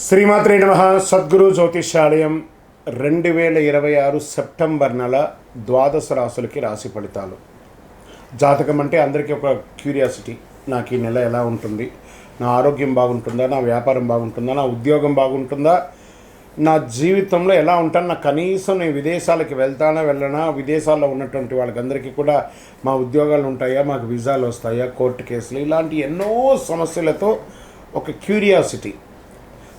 శ్రీమాత్రే నమః. సద్గురు జ్యోతిష్యాలయం 2026 సెప్టెంబర్ నెల ద్వాదశ రాశులకి రాశి ఫలితాలు. జాతకం అంటే అందరికీ ఒక క్యూరియాసిటీ. నాకు ఈ నెల ఎలా ఉంటుంది, నా ఆరోగ్యం బాగుంటుందా, నా వ్యాపారం బాగుంటుందా, నా ఉద్యోగం బాగుంటుందా, నా జీవితంలో ఎలా ఉంటాను, నాకు కనీసం నేను విదేశాలకి వెళ్ళనా, విదేశాల్లో ఉన్నటువంటి వాళ్ళకందరికీ కూడా మా ఉద్యోగాలు ఉంటాయా, మాకు వీసాలు వస్తాయా, కోర్టు కేసులు, ఇలాంటి ఎన్నో సమస్యలతో ఒక క్యూరియాసిటీ.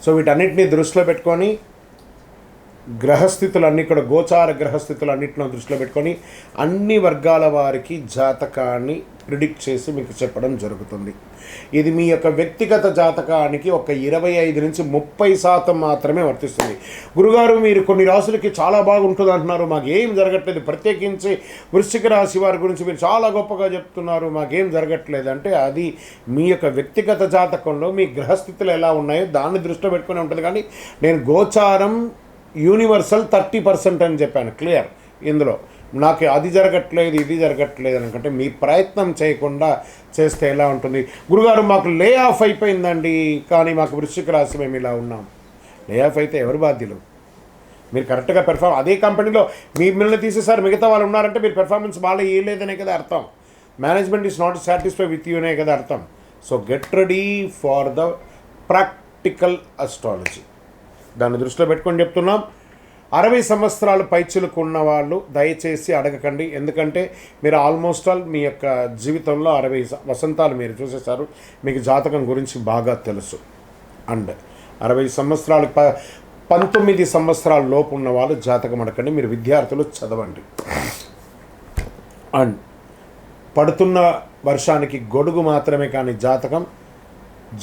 సో వీటన్నిటిని దృష్టిలో పెట్టుకొని గ్రహస్థితులన్నీ కూడా గోచార గ్రహస్థితులన్నింటిలో దృష్టిలో పెట్టుకొని అన్ని వర్గాల వారికి జాతకాన్ని ప్రిడిక్ట్ చేసి మీకు చెప్పడం జరుగుతుంది. ఇది మీ యొక్క వ్యక్తిగత జాతకానికి ఒక 25 నుంచి 30% మాత్రమే వర్తిస్తుంది. గురుగారు, మీరు కొన్ని రాశులకి చాలా బాగుంటుంది అంటున్నారు, మాకేం జరగట్లేదు, ప్రత్యేకించి వృశ్చిక రాశి వారి గురించి మీరు చాలా గొప్పగా చెప్తున్నారు, మాకేం జరగట్లేదు అంటే అది మీ యొక్క వ్యక్తిగత జాతకంలో మీ గ్రహస్థితులు ఎలా ఉన్నాయో దాన్ని దృష్టిలో పెట్టుకుని ఉంటుంది. కానీ నేను గోచారం యూనివర్సల్ 30% అని చెప్పాను, క్లియర్. ఇందులో నాకు అది జరగట్లేదు ఇది జరగట్లేదు అనుకుంటే మీ ప్రయత్నం చేయకుండా చేస్తే ఎలా ఉంటుంది? గురుగారు, మాకు లే ఆఫ్ అయిపోయిందండి, కానీ మాకు వృశ్చిక రాశి మేము ఇలా ఉన్నాం. లే ఆఫ్ అయితే ఎవరు బాధ్యులు? మీరు కరెక్ట్గా అదే కంపెనీలో మిమ్మల్ని తీసేసారు, మిగతా వాళ్ళు ఉన్నారంటే మీరు పెర్ఫార్మెన్స్ బాగా ఇవ్వలేదనే కదా అర్థం. Management is not satisfy with you అనే కదా అర్థం. So get ready for the practical astrology. దాన్ని దృష్టిలో పెట్టుకొని చెప్తున్నాం. 60 సంవత్సరాలు పైచులకు ఉన్న వాళ్ళు దయచేసి అడగకండి, ఎందుకంటే మీరు ఆల్మోస్ట్ ఆల్ మీ యొక్క జీవితంలో 60 వసంతాలు మీరు చూసేశారు, మీకు జాతకం గురించి బాగా తెలుసు. అండ్ 60 సంవత్సరాలు 19 సంవత్సరాల లోపు ఉన్న వాళ్ళు జాతకం అడగండి, మీరు విద్యార్థులు చదవండి. అండ్ పడుతున్న వర్షానికి గొడుగు మాత్రమే, కానీ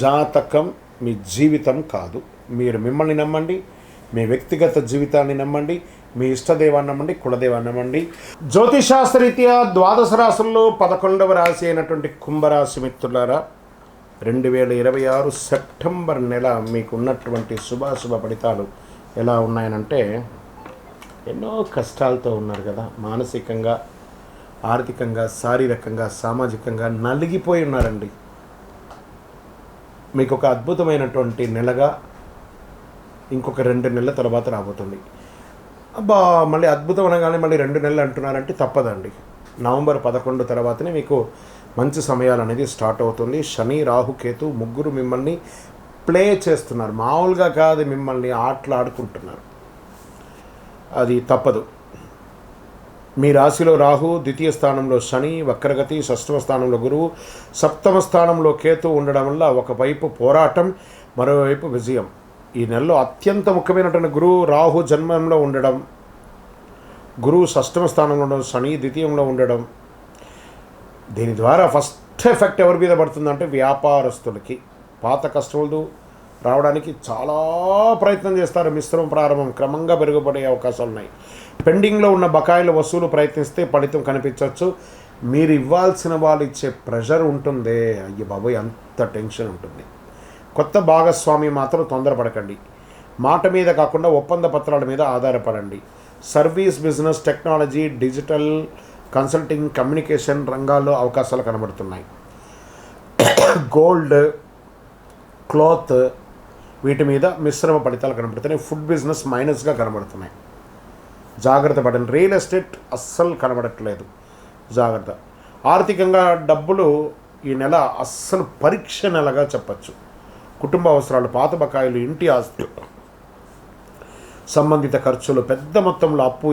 జాతకం మీ జీవితం కాదు. మీరు మిమ్మల్ని నమ్మండి, మీ వ్యక్తిగత జీవితాన్ని నమ్మండి, మీ ఇష్టదేవాన్ని నమ్మండి, కులదేవాన్ని నమ్మండి. జ్యోతిషాస్త్రరీత్యా ద్వాదశ రాశుల్లో 11వ రాశి అయినటువంటి కుంభరాశి మిత్రులారా, 2026 సెప్టెంబర్ నెల మీకు ఉన్నటువంటి శుభాశుభ ఫలితాలు ఎలా ఉన్నాయనంటే, ఎన్నో కష్టాలతో ఉన్నారు కదా, మానసికంగా, ఆర్థికంగా, శారీరకంగా, సామాజికంగా నలిగిపోయి ఉన్నారండి. మీకు ఒక అద్భుతమైనటువంటి నెలగా ఇంకొక 2 నెలల తర్వాత రాబోతుంది. అబ్బా, మళ్ళీ అద్భుతం అనగానే మళ్ళీ 2 నెలలు అంటున్నారంటే తప్పదండి. నవంబర్ 11 తర్వాతనే మీకు మంచి సమయాలు అనేది స్టార్ట్ అవుతుంది. శని, రాహు, కేతు ముగ్గురు మిమ్మల్ని ప్లే చేస్తున్నారు, మామూలుగా కాదు, మిమ్మల్ని ఆటలాడుకుంటున్నారు. అది తప్పదు. మీ రాశిలో రాహు, ద్వితీయ స్థానంలో శని వక్రగతి, 6వ స్థానంలో గురువు, 7వ స్థానంలో కేతు ఉండడం వల్ల ఒకవైపు పోరాటం, మరోవైపు విజయం. ఈ నెలలో అత్యంత ముఖ్యమైనటువంటి గురువు రాహు జన్మంలో ఉండడం, గురువు 6వ స్థానంలో ఉండడం, శని ద్వితీయంలో ఉండడం. దీని ద్వారా ఫస్ట్ ఎఫెక్ట్ ఎవరి మీద పడుతుందంటే వ్యాపారస్తులకి. పాత కస్టమర్లు రావడానికి చాలా ప్రయత్నం చేస్తారు, మిశ్రమ ప్రారంభం క్రమంగా పెరుగుపడే అవకాశాలు ఉన్నాయి. పెండింగ్లో ఉన్న బకాయిల వసూలు ప్రయత్నిస్తే ఫలితం కనిపించవచ్చు. మీరు ఇవ్వాల్సిన వాళ్ళు ఇచ్చే ప్రెషర్ ఉంటుందే, అయ్య బాబోయ్, అంత టెన్షన్ ఉంటుంది. కొత్త భాగస్వామి మాత్రం తొందరపడకండి. మాట మీద కాకుండా ఒప్పంద పత్రాల మీద ఆధారపడండి. Service, business, technology, digital, consulting, communication రంగాల్లో అవకాశాలు కనబడుతున్నాయి. గోల్డ్, క్లాత్, వీటి మీద మిశ్రమ ఫలితాలు కనబడుతున్నాయి. ఫుడ్ బిజినెస్ మైనస్గా కనబడుతున్నాయి, జాగ్రత్త పడండి. రియల్ ఎస్టేట్ అస్సలు కనబడట్లేదు, జాగ్రత్త. ఆర్థికంగా డబ్బులు ఈ నెల అస్సలు పరీక్ష నెలగా చెప్పచ్చు. కుటుంబ అవసరాలు, పాత బకాయిలు, ఇంటి ఆస్తి సంబంధిత ఖర్చులు, పెద్ద మొత్తంలో అప్పు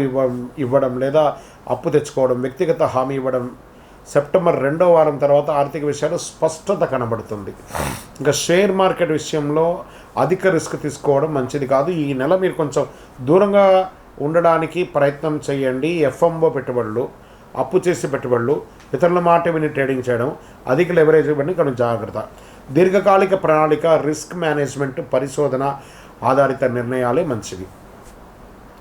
ఇవ్వడం లేదా అప్పు తెచ్చుకోవడం, వ్యక్తిగత హామీ ఇవ్వడం. సెప్టెంబర్ 2వ వారం తర్వాత ఆర్థిక విషయాలు స్పష్టత కనబడుతుంది. ఇంకా షేర్ మార్కెట్ విషయంలో అధిక రిస్క్ తీసుకోవడం మంచిది కాదు. ఈ నెల మీరు కొంచెం దూరంగా ఉండడానికి ప్రయత్నం చేయండి. ఎఫ్ఎంఓ పెట్టుబడులు, అప్పు చేసి పెట్టుబడులు, ఇతరుల మాట విని ట్రేడింగ్ చేయడం, అధిక లెవరేజ్ ఇవ్వండి, కానీ జాగ్రత్త. దీర్ఘకాలిక ప్రణాళిక, రిస్క్ మేనేజ్మెంట్, పరిశోధన ఆధారిత నిర్ణయాలే మంచివి.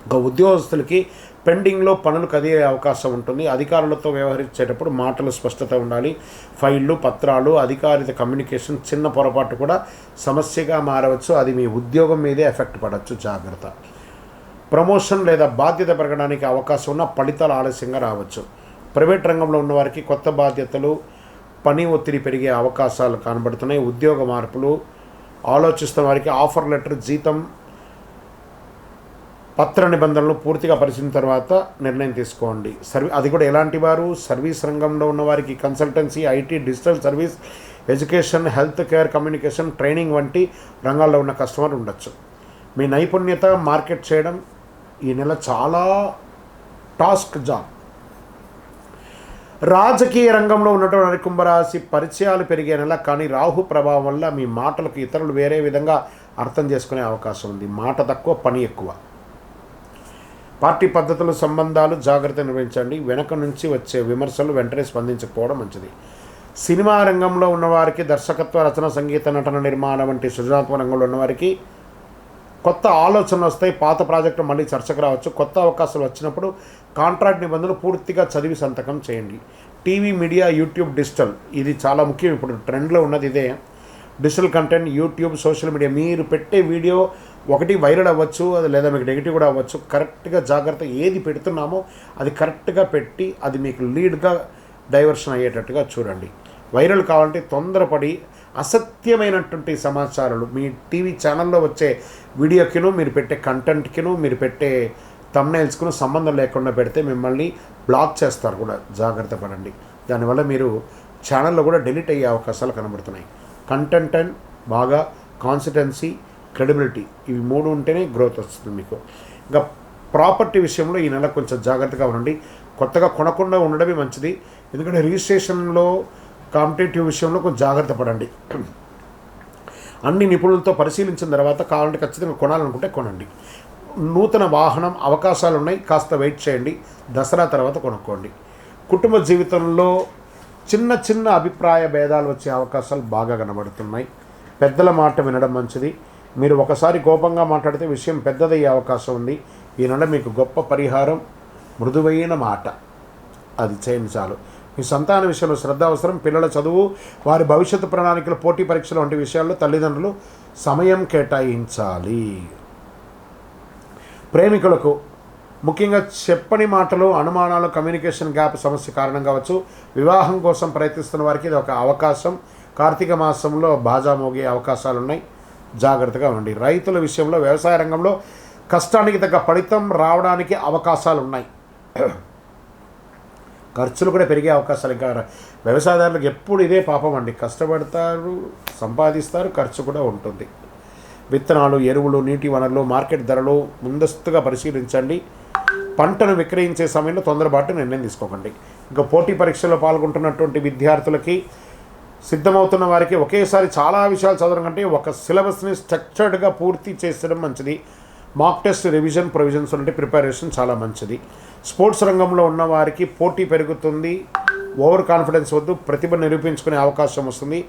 ఇంకా ఉద్యోగస్తులకి పెండింగ్లో పనులు కదిలే అవకాశం ఉంటుంది. అధికారులతో వ్యవహరించేటప్పుడు మాటలు స్పష్టత ఉండాలి. ఫైళ్ళు, పత్రాలు, అధికారిత కమ్యూనికేషన్ చిన్న పొరపాటు కూడా సమస్యగా మారవచ్చు. అది మీ ఉద్యోగం మీదే ఎఫెక్ట్ పడవచ్చు, జాగ్రత్త. ప్రమోషన్ లేదా బాధ్యత పెరగడానికి అవకాశం ఉన్న ఫలితాలు ఆలస్యంగా రావచ్చు. ప్రైవేట్ రంగంలో ఉన్నవారికి కొత్త బాధ్యతలు, పని ఒత్తిడి పెరిగే అవకాశాలు కనబడుతున్నాయి. ఉద్యోగ మార్పులు, ఆలోచిస్తున్న వారికి ఆఫర్ లెటర్, జీతం, పత్ర నిబంధనలు పూర్తిగా పరిశీలించిన తర్వాత నిర్ణయం తీసుకోండి. అది కూడా ఎలాంటి వారు? సర్వీస్ రంగంలో ఉన్నవారికి consultancy, IT, digital service, education, health care, communication, training వంటి రంగాల్లో ఉన్న కస్టమర్ ఉండొచ్చు. మీ నైపుణ్యత మార్కెట్ చేయడం ఈ నెల చాలా టాస్క్ జాబ్. రాజకీయ రంగంలో ఉన్నటువంటి కుంభరాశి పరిచయాలు పెరిగే నెల, కానీ రాహు ప్రభావం వల్ల మీ మాటలకు ఇతరులు వేరే విధంగా అర్థం చేసుకునే అవకాశం ఉంది. మాట తక్కువ, పని ఎక్కువ. పార్టీ పద్ధతులు, సంబంధాలు జాగ్రత్త నిర్వహించండి. వెనక నుంచి వచ్చే విమర్శలు వెంటనే స్పందించకపోవడం మంచిది. సినిమా రంగంలో ఉన్నవారికి, దర్శకత్వ, రచన, సంగీత, నటన, నిర్మాణం వంటి సృజనాత్మక రంగంలో ఉన్నవారికి కొత్త ఆలోచనలు వస్తాయి. పాత ప్రాజెక్టు మళ్ళీ చర్చకు రావచ్చు. కొత్త అవకాశాలు వచ్చినప్పుడు కాంట్రాక్ట్ నిబంధనలు పూర్తిగా చదివి సంతకం చేయండి. టీవీ, మీడియా, యూట్యూబ్, డిజిటల్ ఇది చాలా ముఖ్యం. ఇప్పుడు ట్రెండ్లో ఉన్నది ఇదే. Digital content, YouTube, social media. మీరు పెట్టే వీడియో ఒకటి వైరల్ అవ్వచ్చు, అది లేదా మీకు నెగిటివ్ కూడా అవ్వచ్చు. కరెక్ట్గా జాగ్రత్త, ఏది పెడుతున్నామో అది కరెక్ట్గా పెట్టి అది మీకు లీడ్గా డైవర్షన్ అయ్యేటట్టుగా చూడండి. వైరల్ కావాలంటే తొందరపడి అసత్యమైనటువంటి సమాచారాలు మీ టీవీ ఛానల్లో వచ్చే వీడియోకిను, మీరు పెట్టే కంటెంట్కిను, మీరు పెట్టే థంబ్నెయిల్స్కును సంబంధం లేకుండా పెడితే మిమ్మల్ని బ్లాక్ చేస్తారు కూడా. జాగ్రత్త పడండి. దానివల్ల మీరు ఛానల్లో కూడా డిలీట్ అయ్యే అవకాశాలు కనబడుతున్నాయి. కంటెంట్ అండ్ బాగా కాన్సిస్టెన్సీ, క్రెడిబిలిటీ ఇవి 3 ఉంటేనే గ్రోత్ వస్తుంది మీకు. ఇంకా ప్రాపర్టీ విషయంలో ఈ నెల కొంచెం జాగ్రత్తగా ఉండండి. కొత్తగా కొనకుండా ఉండడమే మంచిది. ఎందుకంటే రిజిస్ట్రేషన్లో, కాంపిటేటివ్ విషయంలో కొంచెం జాగ్రత్త పడండి. అన్ని నిపుణులతో పరిశీలించిన తర్వాత కావాలంటే ఖచ్చితంగా కొనాలనుకుంటే కొనండి. నూతన వాహనం అవకాశాలు ఉన్నాయి, కాస్త వెయిట్ చేయండి. దసరా తర్వాత కొనుక్కోండి. కుటుంబ జీవితంలో చిన్న చిన్న అభిప్రాయ భేదాలు వచ్చే అవకాశాలు బాగా కనబడుతున్నాయి. పెద్దల మాట వినడం మంచిది. మీరు ఒకసారి కోపంగా మాట్లాడితే విషయం పెద్దదయ్యే అవకాశం ఉంది. ఈ నెల మీకు గొప్ప పరిహారం మృదువైన మాట, అది చేయండి చాలు. మీ సంతాన విషయంలో శ్రద్ధ అవసరం. పిల్లల చదువు, వారి భవిష్యత్తు ప్రణాళికలు, పోటీ పరీక్షలు వంటి విషయాల్లో తల్లిదండ్రులు సమయం కేటాయించాలి. ప్రేమికులకు ముఖ్యంగా చెప్పని మాటలు, అనుమానాలు, కమ్యూనికేషన్ గ్యాప్ సమస్య కారణం కావచ్చు. వివాహం కోసం ప్రయత్నిస్తున్న వారికి ఇది ఒక అవకాశం. కార్తీక మాసంలో బాజా మోగే అవకాశాలు ఉన్నాయి. జాగ్రత్తగా ఉండండి. రైతుల విషయంలో వ్యవసాయ రంగంలో కష్టానికి తగ్గ ఫలితం రావడానికి అవకాశాలు ఉన్నాయి. ఖర్చులు కూడా పెరిగే అవకాశాలు. ఇంకా వ్యవసాయదారులకు ఎప్పుడు ఇదే పాపం అండి. కష్టపడతారు, సంపాదిస్తారు, ఖర్చు కూడా ఉంటుంది. విత్తనాలు, ఎరువులు, నీటి వనరులు, మార్కెట్ ధరలు ముందస్తుగా పరిశీలించండి. పంటను విక్రయించే సమయంలో తొందరపాటు నిర్ణయం తీసుకోకండి. ఇంకా పోటీ పరీక్షల్లో పాల్గొంటున్నటువంటి విద్యార్థులకి, సిద్ధమవుతున్న వారికి ఒకేసారి చాలా విషయాలు చదవడం కంటే ఒక సిలబస్ని స్ట్రక్చర్డ్గా పూర్తి చేసడం మంచిది. మాక్ టెస్ట్, రివిజన్, ప్రొవిజన్స్ వంటి ప్రిపరేషన్ చాలా మంచిది. స్పోర్ట్స్ రంగంలో ఉన్న వారికి పోటీ పెరుగుతుంది. ఓవర్ కాన్ఫిడెన్స్ వద్దు, ప్రతిభ నిరూపించుకునే అవకాశం వస్తుంది.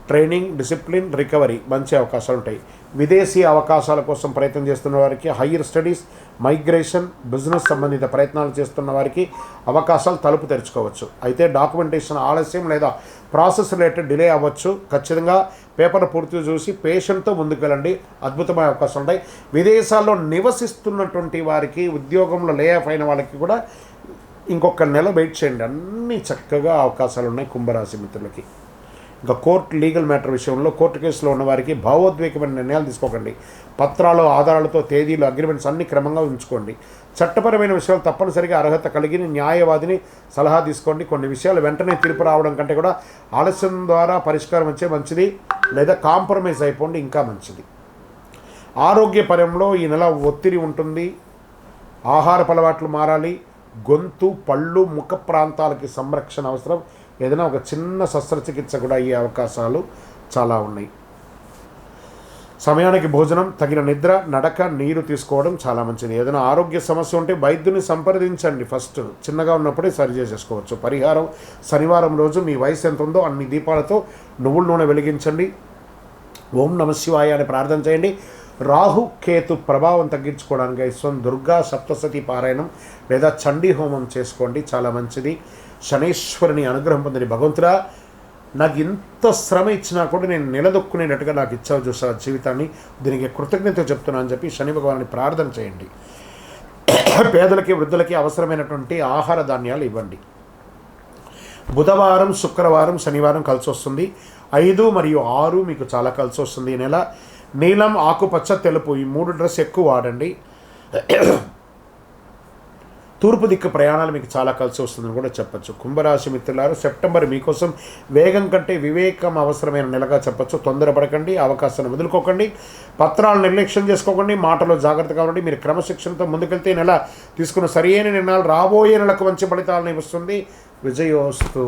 ట్రైనింగ్, డిసిప్లిన్, రికవరీ మంచి అవకాశాలు ఉంటాయి. విదేశీ అవకాశాల కోసం ప్రయత్నం చేస్తున్న వారికి, హయ్యర్ స్టడీస్, మైగ్రేషన్, బిజినెస్ సంబంధిత ప్రయత్నాలు చేస్తున్న వారికి అవకాశాలు తలుపు తెరుచుకోవచ్చు. అయితే డాక్యుమెంటేషన్ ఆలస్యం లేదా ప్రాసెస్ రిలేటెడ్ డిలే అవ్వచ్చు. ఖచ్చితంగా పేపర్ పూర్తిగా చూసి పేషెంట్తో ముందుకు వెళ్ళండి. అద్భుతమైన అవకాశాలు ఉంటాయి. విదేశాల్లో నివసిస్తున్నటువంటి వారికి, ఉద్యోగంలో లే ఆఫ్ అయిన వాళ్ళకి కూడా ఇంకొక నెల వెయిట్ చేయండి. అన్నీ చక్కగా అవకాశాలు ఉన్నాయి కుంభరాశి మిత్రులకి. ఇంకా కోర్టు, లీగల్ మ్యాటర్ విషయంలో కోర్టు కేసులో ఉన్న వారికి భావోద్వేగమైన నిర్ణయాలు తీసుకోకండి. పత్రాలు, ఆధారాలతో తేదీలు, అగ్రిమెంట్స్ అన్ని క్రమంగా ఉంచుకోండి. చట్టపరమైన విషయాలు తప్పనిసరిగా అర్హత కలిగిన న్యాయవాదిని సలహా తీసుకోండి. కొన్ని విషయాలు వెంటనే తీర్పు రావడం కంటే కూడా ఆలస్యం ద్వారా పరిష్కారం వచ్చే మంచిది, లేదా కాంప్రమైజ్ అయిపోండి, ఇంకా మంచిది. ఆరోగ్యపరంలో ఈ నెల ఒత్తిడి ఉంటుంది. ఆహారపు అలవాట్లు మారాలి. గొంతు, పళ్ళు, ముఖ ప్రాంతాలకి సంరక్షణ అవసరం. ఏదైనా ఒక చిన్న శస్త్రచికిత్స కూడా అయ్యే అవకాశాలు చాలా ఉన్నాయి. సమయానికి భోజనం, తగిన నిద్ర, నడక, నీరు తీసుకోవడం చాలా మంచిది. ఏదైనా ఆరోగ్య సమస్య ఉంటే వైద్యుని సంప్రదించండి. ఫస్ట్ చిన్నగా ఉన్నప్పుడే సరి చేసేసుకోవచ్చు. పరిహారం, శనివారం రోజు మీ వయసు ఎంత ఉందో అన్ని దీపాలతో నువ్వుల నూనె వెలిగించండి. ఓం నమః శివాయ అని ప్రార్థన చేయండి. రాహు, కేతు ప్రభావం తగ్గించుకోవడానికి ఐశ్వం దుర్గా సప్తసతి పారాయణం లేదా చండీ హోమం చేసుకోండి, చాలా మంచిది. శనేశ్వరుని అనుగ్రహం పొందని, భగవంతుడా నాకు ఇంత శ్రమ ఇచ్చినా కూడా నేను నిలదొక్కునేటట్టుగా నాకు ఇచ్చావు చూసా జీవితాన్ని, దీనికి కృతజ్ఞత చెప్తున్నా అని చెప్పి శని భగవాన్ని ప్రార్థన చేయండి. పేదలకి, వృద్ధులకి అవసరమైనటువంటి ఆహార ధాన్యాలు ఇవ్వండి. బుధవారం, శుక్రవారం, శనివారం కలిసి వస్తుంది. 5 మరియు 6 మీకు చాలా కలిసి వస్తుంది ఈ నెల. నీలం, ఆకుపచ్చ, తెలుపు ఈ 3 డ్రెస్ ఎక్కువ వాడండి. తూర్పు దిక్కు ప్రయాణాలు మీకు చాలా కలిసి వస్తుందని కూడా చెప్పచ్చు. కుంభరాశి మిత్రులారు, సెప్టెంబర్ మీకోసం వేగం కంటే వివేకం అవసరమైన నెలగా చెప్పచ్చు. తొందరపడకండి, అవకాశాన్ని వదులుకోకండి, పత్రాలను నిర్లక్ష్యం చేసుకోకండి, మాటలో జాగ్రత్తగా ఉండండి. మీరు క్రమశిక్షణతో ముందుకెళ్తే ఈ నెల తీసుకున్న సరైన నిర్ణయాలు రాబోయే నెలకు మంచి ఫలితాలను ఇస్తుంది. విజయోస్తు.